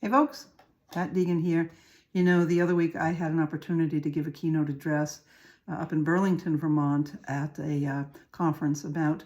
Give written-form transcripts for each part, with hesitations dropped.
Hey folks, Pat Deegan here. You know, the other week I had an opportunity to give a keynote address up in Burlington, Vermont at a conference about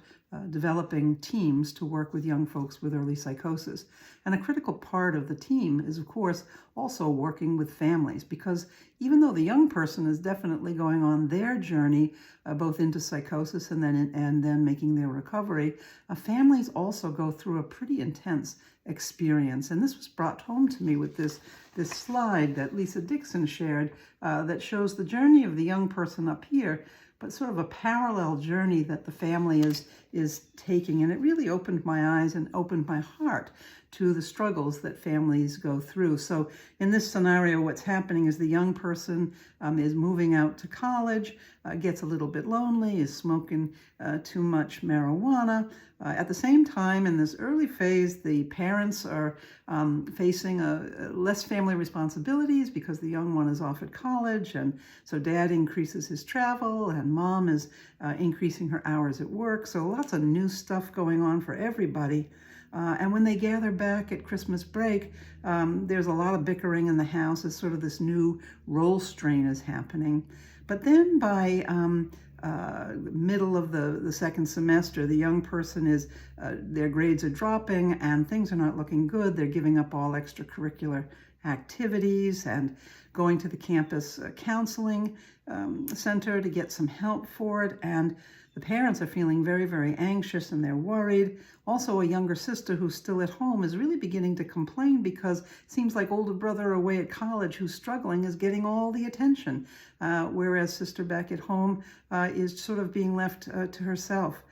developing teams to work with young folks with early psychosis. And a critical part of the team is, of course, also working with families, because even though the young person is definitely going on their journey, both into psychosis and then making their recovery, families also go through a pretty intense experience. And this was brought home to me with this slide that Lisa Dixon shared that shows the journey of the young person up here, but sort of a parallel journey that the family is taking. And it really opened my eyes and opened my heart to the struggles that families go through. So in this scenario, what's happening is the young person is moving out to college, gets a little bit lonely, is smoking too much marijuana. At the same time, in this early phase, the parents are facing less family responsibilities because the young one is off at college, and so dad increases his travel, and mom is increasing her hours at work. So lots of new stuff going on for everybody. And when they gather back at Christmas break, there's a lot of bickering in the house as sort of this new role strain is happening. But then by middle of the second semester, the young person their grades are dropping and things are not looking good. They're giving up all extracurricular activities and going to the campus counseling center to get some help for it. And the parents are feeling very, very anxious and they're worried. Also, a younger sister who's still at home is really beginning to complain because it seems like older brother away at college who's struggling is getting all the attention, whereas sister back at home is sort of being left to herself.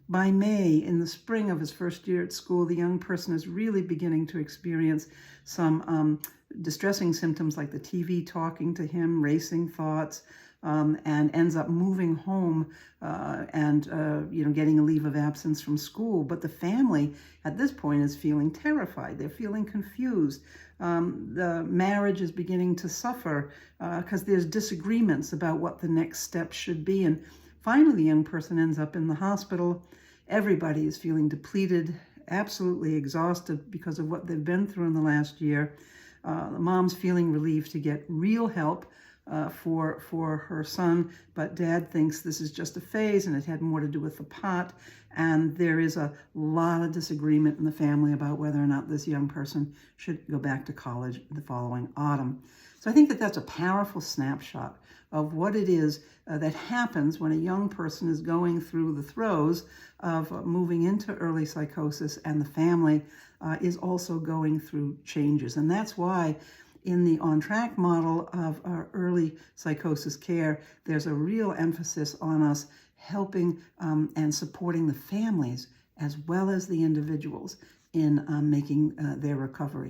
By May, in the spring of his first year at school, the young person is really beginning to experience some distressing symptoms like the TV talking to him, racing thoughts, and ends up moving home and getting a leave of absence from school. But the family at this point is feeling terrified. They're feeling confused. The marriage is beginning to suffer because there's disagreements about what the next step should be. And finally, the young person ends up in the hospital. Everybody is feeling depleted, absolutely exhausted because of what they've been through in the last year. The mom's feeling relieved to get real help for her son, but dad thinks this is just a phase and it had more to do with the pot. And there is a lot of disagreement in the family about whether or not this young person should go back to college the following autumn. So I think that that's a powerful snapshot of what it is that happens when a young person is going through the throes of moving into early psychosis, and the family is also going through changes. And that's why in the on-track model of our early psychosis care, there's a real emphasis on us helping and supporting the families as well as the individuals in making their recovery.